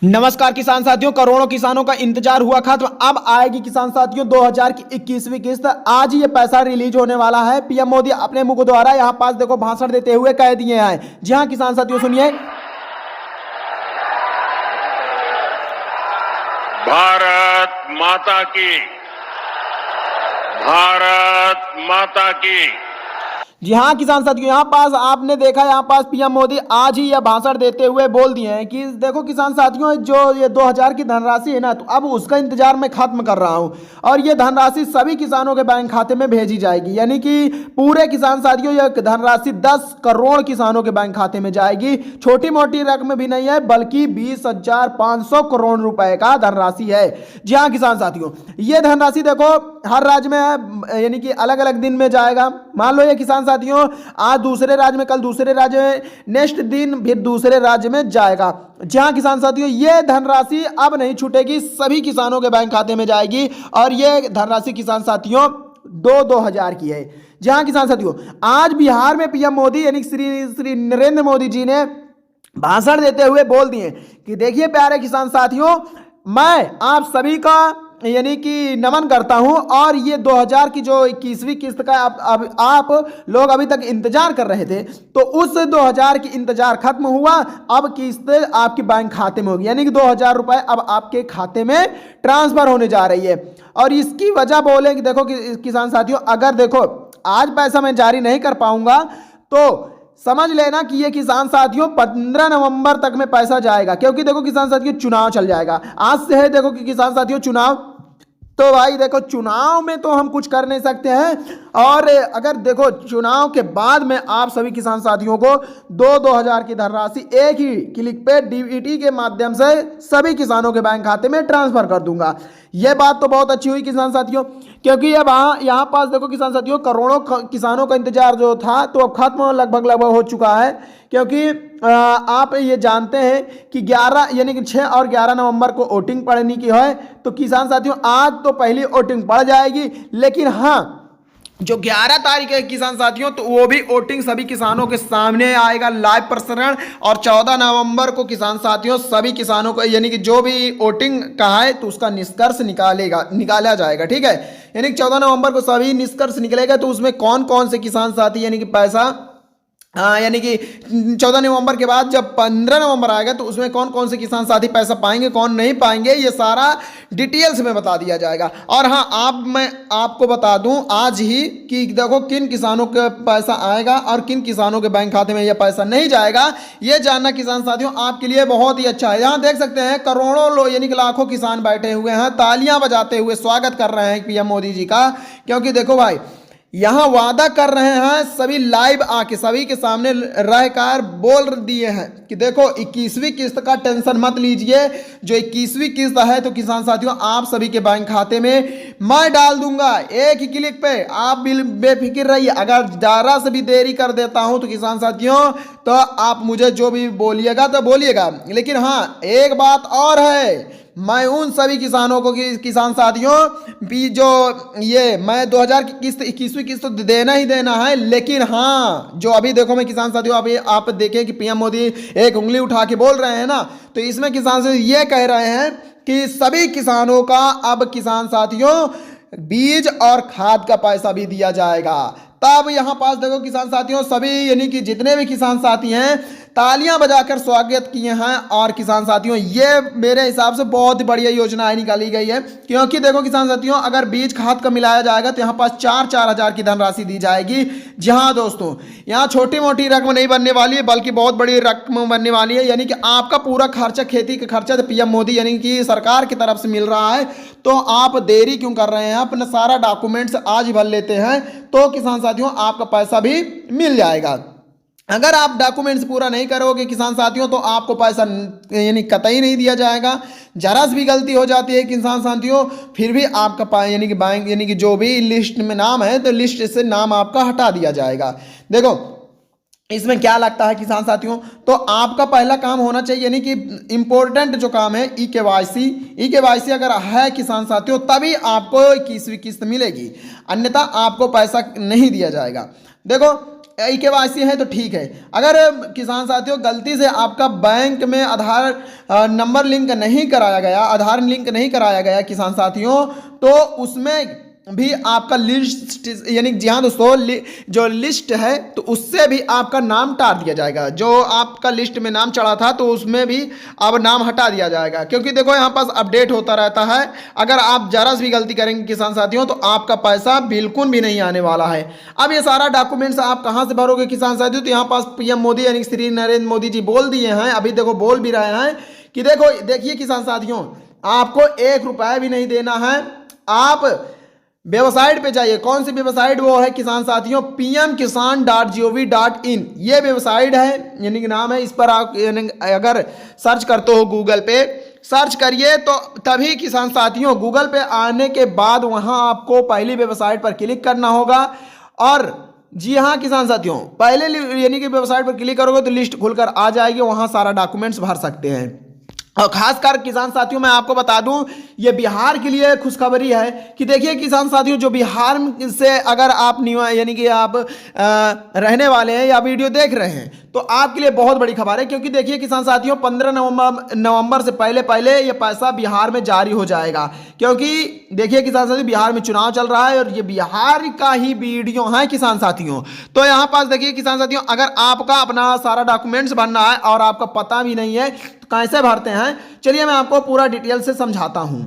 नमस्कार किसान साथियों, करोड़ों किसानों का इंतजार हुआ खत्म। अब आएगी किसान साथियों 2000 की 21वीं किस्त। आज ये पैसा रिलीज होने वाला है। पीएम मोदी अपने मुख द्वारा यहाँ पास देखो भाषण देते हुए कह दिए हैं। जी हाँ किसान साथियों, सुनिए। भारत माता की, भारत माता की। जी हाँ किसान साथियों, यहाँ पास आपने देखा, यहाँ पास पीएम मोदी आज ही यह भाषण देते हुए बोल दिए हैं कि देखो किसान साथियों, जो ये 2000 की धनराशि है ना, तो अब उसका इंतजार मैं खत्म कर रहा हूँ और ये धनराशि सभी किसानों के बैंक खाते में भेजी जाएगी। यानी कि पूरे किसान साथियों यह धनराशि 10 करोड़ किसानों के बैंक खाते में जाएगी। छोटी मोटी रकम भी नहीं है, बल्कि 20,500 करोड़ रुपए का धनराशि है। जी हाँ किसान साथियों, ये धनराशि देखो हर राज्य में है, यानी कि अलग अलग दिन में जाएगा। मान लो ये किसान साथियों आज दूसरे राज्य में, कल दूसरे राज्य में, नेक्स्ट दिन फिर दूसरे राज्य में जाएगा। जहां किसान साथियों ये धनराशि अब नहीं छूटेगी, सभी किसानों के बैंक खाते में जाएगी और ये धनराशि किसान साथियों 2,000 की है। जहां किसान साथियों आज बिहार में पीएम मोदी यानी श्री नरेंद्र मोदी जी ने भाषण देते हुए बोल दिए कि देखिए प्यारे किसान साथियों, मैं आप सभी का यानी कि नमन करता हूं और ये 2000 की जो 21वीं किस्त का आप लोग अभी तक इंतजार कर रहे थे, तो उस 2000 की इंतजार खत्म हुआ। अब किस्त आपके बैंक खाते में होगी, यानी कि 2000 रुपए अब आपके खाते में ट्रांसफर होने जा रही है। और इसकी वजह बोले कि देखो किसान साथियों, अगर देखो आज पैसा मैं जारी नहीं कर पाऊंगा तो समझ लेना कि ये किसान साथियों 15 नवंबर तक में पैसा जाएगा, क्योंकि देखो किसान साथियों चुनाव चल जाएगा। आज से है देखो कि किसान साथियों चुनाव, तो भाई देखो चुनाव में तो हम कुछ कर नहीं सकते हैं। और अगर देखो चुनाव के बाद में आप सभी किसान साथियों को 2,000 की धनराशि एक ही क्लिक पे डीबीटी के माध्यम से सभी किसानों के बैंक खाते में ट्रांसफर कर दूंगा। यह बात तो बहुत अच्छी हुई किसान साथियों, क्योंकि अब यहाँ पास देखो किसान साथियों करोड़ों किसानों का इंतजार जो था तो अब खत्म लगभग हो चुका है। क्योंकि आप ये जानते हैं कि 11 यानी कि 6 और 11 नवंबर को वोटिंग पड़ने की है, तो किसान साथियों आज तो पहली वोटिंग पड़ जाएगी, लेकिन हाँ जो 11 तारीख है किसान साथियों, तो वो भी वोटिंग सभी किसानों के सामने आएगा लाइव प्रसारण। और 14 नवंबर को किसान साथियों सभी किसानों को यानी कि जो भी वोटिंग का है तो उसका निष्कर्ष निकाला जाएगा। ठीक है, यानी कि 14 नवंबर को सभी निष्कर्ष निकलेगा, तो उसमें कौन कौन से किसान साथी यानी कि पैसा यानी कि 14 नवंबर के बाद जब 15 नवंबर आएगा तो उसमें कौन कौन से किसान साथी पैसा पाएंगे, कौन नहीं पाएंगे, ये सारा डिटेल्स में बता दिया जाएगा। और हाँ मैं आपको बता दूं आज ही कि देखो किन किसानों का पैसा आएगा और किन किसानों के बैंक खाते में यह पैसा नहीं जाएगा। ये जानना किसान साथियों आपके लिए बहुत ही अच्छा है। यहाँ देख सकते हैं करोड़ों लोग यानी कि लाखों किसान बैठे हुए हैं, तालियां बजाते हुए स्वागत कर रहे हैं पीएम मोदी जी का। क्योंकि देखो भाई यहां वादा कर रहे हैं, सभी लाइव आके सभी के सामने रहकर बोल दिए हैं कि देखो 21वीं किस्त का टेंशन मत लीजिए। जो 21वीं किस्त है तो किसान साथियों आप सभी के बैंक खाते में मैं डाल दूंगा एक ही क्लिक पे। आप बेफिक्र रहिए। अगर जरा से भी देरी कर देता हूं तो किसान साथियों तो आप मुझे जो भी बोलिएगा तो बोलिएगा, लेकिन हाँ एक बात और है, मैं उन सभी किसानों को किसान साथियों भी जो ये मैं 2000 की किस्त 21वीं किस्त तो देना ही देना है, लेकिन हाँ जो अभी देखो मैं किसान साथियों अभी आप देखें कि पीएम मोदी एक उंगली उठा के बोल रहे हैं ना, तो इसमें किसान साथी ये कह रहे हैं कि सभी किसानों का अब किसान साथियों बीज और खाद का पैसा भी दिया जाएगा। तब यहां पास देखो किसान साथियों सभी यानी कि जितने भी किसान साथी हैं तालियां बजाकर स्वागत किए हैं। और किसान साथियों ये मेरे हिसाब से बहुत ही बढ़िया योजना निकाली गई है, क्योंकि देखो किसान साथियों अगर बीज खाद का मिलाया जाएगा तो यहां पास 4-4 हजार की धनराशि दी जाएगी। जहां दोस्तों यहां छोटी मोटी रकम नहीं बनने वाली है, बल्कि बहुत बड़ी रकम बनने वाली है। यानी कि आपका पूरा खर्चा, खेती का खर्चा तो पीएम मोदी यानी कि सरकार की तरफ से मिल रहा है। तो आप देरी क्यों कर रहे हैं, अपना सारा डॉक्यूमेंट्स आज ही भर लेते हैं तो किसान साथियों आपका पैसा भी मिल जाएगा। अगर आप डॉक्यूमेंट्स पूरा नहीं करोगे किसान साथियों तो आपको पैसा यानी कतई नहीं दिया जाएगा। जरा सी भी गलती हो जाती है किसान साथियों फिर भी आपका यानी कि बैंक यानी कि जो भी लिस्ट में नाम है तो लिस्ट से नाम आपका हटा दिया जाएगा। देखो इसमें क्या लगता है किसान साथियों, तो आपका पहला काम होना चाहिए यानी कि इंपॉर्टेंट जो काम है ई केवाईसी अगर है किसान साथियों तभी आपको 21वीं किस्त मिलेगी, अन्यथा आपको पैसा नहीं दिया जाएगा। देखो केवाईसी है तो ठीक है। अगर किसान साथियों गलती से आपका बैंक में आधार नंबर लिंक नहीं कराया गया, आधार लिंक नहीं कराया गया किसान साथियों, तो उसमें भी आपका लिस्ट यानी जी हाँ दोस्तों, जो लिस्ट है तो उससे भी आपका नाम टार दिया जाएगा। जो आपका लिस्ट में नाम चढ़ा था तो उसमें भी अब नाम हटा दिया जाएगा, क्योंकि देखो यहाँ पास अपडेट होता रहता है। अगर आप जरा सी भी गलती करेंगे किसान साथियों तो आपका पैसा बिल्कुल भी नहीं आने वाला है। अब ये सारा डॉक्यूमेंट्स आप कहाँ से भरोगे किसान साथियों, तो यहाँ पास पीएम मोदी यानी श्री नरेंद्र मोदी जी बोल दिए हैं, अभी देखो बोल भी रहे हैं कि देखो देखिए किसान साथियों, आपको 1 रुपया भी नहीं देना है। आप वेबसाइट पे जाइए। कौन सी वेबसाइट वो है किसान साथियों, pmkisan.gov.in ये वेबसाइट है, यानी कि नाम है। इस पर आप यानी अगर सर्च करते हो गूगल पे सर्च करिए तो तभी किसान साथियों गूगल पे आने के बाद वहां आपको पहली वेबसाइट पर क्लिक करना होगा। और जी हाँ किसान साथियों, पहले यानी कि वेबसाइट पर क्लिक करोगे तो लिस्ट खुलकर आ जाएगी, वहां सारा डॉक्यूमेंट्स भर सकते हैं। और खासकर किसान साथियों मैं आपको बता दूं, ये बिहार के लिए खुशखबरी है कि देखिए किसान साथियों, जो बिहार से अगर आप यानी कि आप रहने वाले हैं या वीडियो देख रहे हैं तो आपके लिए बहुत बड़ी खबर है। क्योंकि देखिए किसान साथियों 15 नवंबर से पहले पहले ये पैसा बिहार में जारी हो जाएगा। क्योंकि देखिए किसान साथियों बिहार में चुनाव चल रहा है और ये बिहार का ही वीडियो है किसान साथियों। तो यहाँ पास देखिए किसान साथियों, अगर आपका अपना सारा डॉक्यूमेंट्स भरना है और आपका पता भी नहीं है तो कैसे भरते हैं, चलिए मैं आपको पूरा डिटेल से समझाता हूं।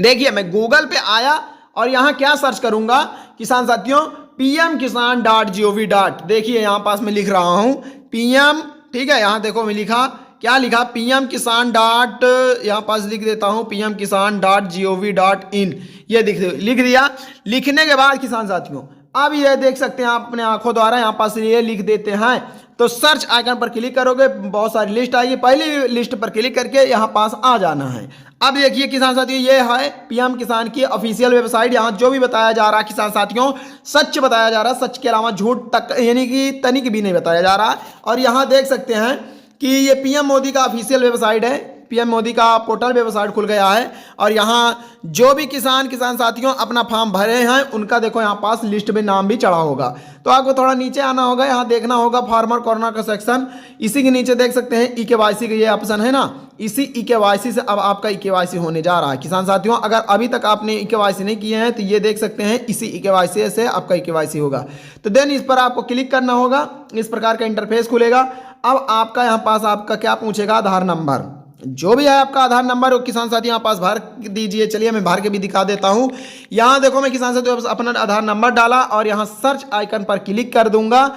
देखिए मैं गूगल पे आया और यहां क्या सर्च करूंगा किसान साथियों, pmkisan.gov. देखिए यहां पास मैं लिख रहा हूं पीएम, ठीक है। यहां देखो मैं लिखा, क्या लिखा, पीएम किसान डॉट, यहां पास लिख देता हूं pmkisan.gov.in ये लिख दिया। लिखने के बाद किसान साथियों अब ये देख सकते हैं आप अपने आंखों द्वारा, यहां पास ये लिख देते हैं तो सर्च आइकन पर क्लिक करोगे, बहुत सारी लिस्ट आएगी। पहली लिस्ट पर क्लिक करके यहां पास आ जाना है। अब देखिए किसान साथियों ये है पीएम किसान की ऑफिशियल वेबसाइट। यहां जो भी बताया जा रहा है किसान साथियों सच बताया जा रहा है, सच के अलावा झूठ तक यानी कि तनिक भी नहीं बताया जा रहा। और यहां देख सकते हैं कि ये पीएम मोदी का ऑफिशियल वेबसाइट है, पीएम मोदी का पोर्टल वेबसाइट खुल गया है। और यहाँ जो भी किसान साथियों अपना फॉर्म भरे हैं उनका देखो यहाँ पास लिस्ट में नाम भी चढ़ा होगा। तो आपको थोड़ा नीचे आना होगा, यहाँ देखना होगा फार्मर कॉर्नर का सेक्शन, इसी के नीचे देख सकते हैं ईकेवाईसी का ये ऑप्शन है ना, इसी ईकेवाईसी से अब आपका ईकेवाईसी होने जा रहा है किसान साथियों। अगर अभी तक आपने ईकेवाईसी नहीं किए हैं तो ये देख सकते हैं इसी ईकेवाईसी से आपका ईकेवाईसी होगा। तो देन इस पर आपको क्लिक करना होगा, इस प्रकार का इंटरफेस खुलेगा। अब आपका यहाँ पास आपका क्या पूछेगा, आधार नंबर, जो भी है आपका आधार नंबर वो किसान साथी यहाँ पास भर दीजिए। चलिए मैं भर के भी दिखा देता हूँ। यहाँ देखो मैं किसान साथी अपना आधार नंबर डाला और यहाँ सर्च आइकन पर क्लिक कर दूंगा।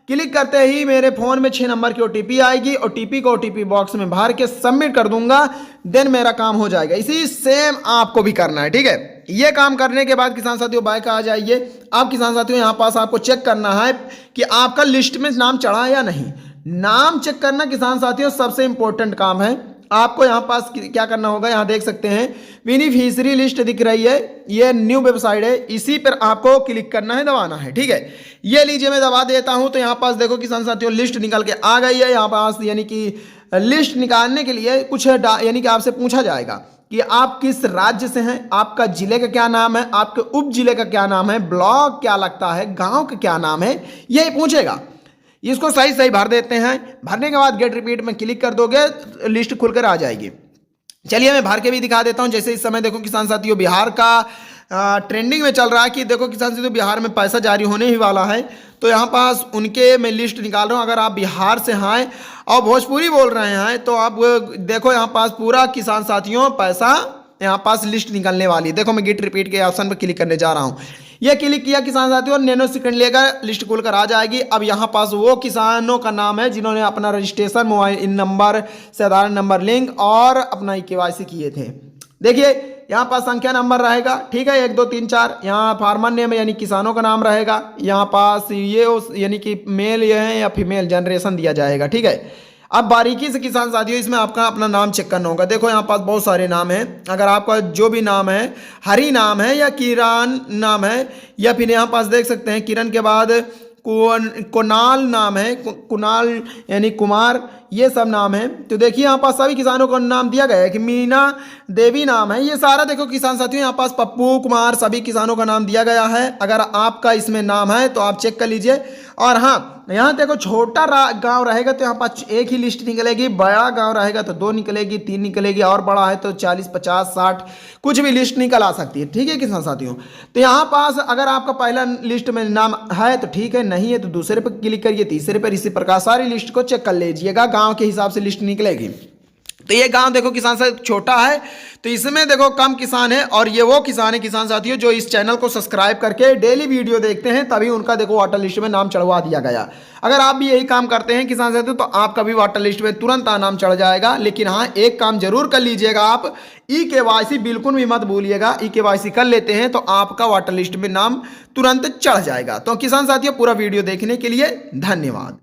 क्लिक करते ही मेरे फोन में 6 नंबर की ओटीपी आएगी। ओटीपी को ओटीपी बॉक्स में भर के सबमिट कर दूंगा, देन मेरा काम हो जाएगा। इसी सेम आपको भी करना है, ठीक है। ये काम करने के बाद किसान साथियों बैक आ जाइए। अब किसान साथियों यहाँ पास आपको चेक करना है कि आपका लिस्ट में नाम चढ़ा या नहीं। नाम चेक करना किसान साथियों सबसे इंपॉर्टेंट काम है। आपको यहाँ पास क्या करना होगा, यहाँ देख सकते हैं बेनिफिशियरी लिस्ट दिख रही है, ये न्यू वेबसाइट है, इसी पर आपको क्लिक करना है, दबाना है, ठीक है। ये लीजिए मैं दबा देता हूँ तो यहाँ पास देखो किसान साथियों लिस्ट निकल के आ गई है। यहाँ पास यानी कि लिस्ट निकालने के लिए कुछ यानी कि आपसे पूछा जाएगा कि आप किस राज्य से हैं, आपका जिले का क्या नाम है, आपके उप जिले का क्या नाम है, ब्लॉक क्या लगता है, गाँव का क्या नाम है, यही पूछेगा। इसको सही सही भर देते हैं। भरने के बाद गेट रिपीट में क्लिक कर दोगे, लिस्ट खुलकर आ जाएगी। चलिए मैं भर के भी दिखा देता हूं। जैसे इस समय देखो किसान साथियों बिहार का ट्रेंडिंग में चल रहा है कि देखो किसान साथियों बिहार में पैसा जारी होने ही वाला है। तो यहाँ पास उनके मैं लिस्ट निकाल रहा हूँ। अगर आप बिहार से हैं और भोजपुरी बोल रहे हैं तो आप देखो यहाँ पास पूरा किसान साथियों पैसा यहाँ पास लिस्ट निकलने वाली है। देखो मैं गेट रिपीट के ऑप्शन पर क्लिक करने जा रहा हूँ। ये क्लिक किया किसान साथियों, नैनो सेकंड लेगा, लिस्ट खुलकर आ जाएगी। अब यहाँ पास वो किसानों का नाम है जिन्होंने अपना रजिस्ट्रेशन मोबाइल नंबर से आधार नंबर लिंक और अपना केवाईसी किए थे। देखिए यहाँ पास संख्या नंबर रहेगा, ठीक है, 1 2 3 4। यहाँ फार्मर नेम यानी किसानों का नाम रहेगा। यहाँ पास ये यानी कि मेल ये है या फीमेल जनरेशन दिया जाएगा, ठीक है। अब बारीकी से किसान साथियों इसमें आपका अपना नाम चेक करना होगा। देखो यहाँ पास बहुत सारे नाम हैं। अगर आपका जो भी नाम है, हरी नाम है या किरण नाम है, या फिर यहाँ पास देख सकते हैं किरण के बाद कुणाल नाम है, कुणाल यानी कुमार, ये सब नाम है। तो देखिए यहाँ पास सभी किसानों को नाम दिया गया है कि मीना देवी नाम है। ये सारा देखो किसान साथियों यहाँ पास पप्पू कुमार सभी किसानों का नाम दिया गया है। अगर आपका इसमें नाम है तो आप चेक कर लीजिए। और हाँ, यहाँ देखो छोटा गांव रहेगा तो यहाँ पास एक ही लिस्ट निकलेगी, बड़ा गांव रहेगा तो 2 निकलेगी, 3 निकलेगी, और बड़ा है तो 40, 50, 60 कुछ भी लिस्ट निकल आ सकती है। ठीक है किसान साथियों, तो यहाँ पास अगर आपका पहला लिस्ट में नाम है तो ठीक है, नहीं है तो दूसरे पर क्लिक करिए, तीसरे पर, इसी प्रकार सारी लिस्ट को चेक कर लीजिएगा, गाँव के हिसाब से लिस्ट निकलेगी। तो ये गांव देखो किसान साहब छोटा है, तो इसमें देखो कम किसान है, और ये वो किसान है किसान साथियों जो इस चैनल को सब्सक्राइब करके डेली वीडियो देखते हैं, तभी उनका देखो वाटर लिस्ट में नाम चढ़वा दिया गया। अगर आप भी यही काम करते हैं किसान साथियों तो आपका भी वाटर लिस्ट में तुरंत नाम चढ़ जाएगा। लेकिन हाँ, एक काम जरूर कर लीजिएगा, आप ई-KYC बिल्कुल भी मत भूलिएगा। ई-KYC कर लेते हैं तो आपका वाटर लिस्ट में नाम तुरंत चढ़ जाएगा। तो किसान साथियों पूरा वीडियो देखने के लिए धन्यवाद।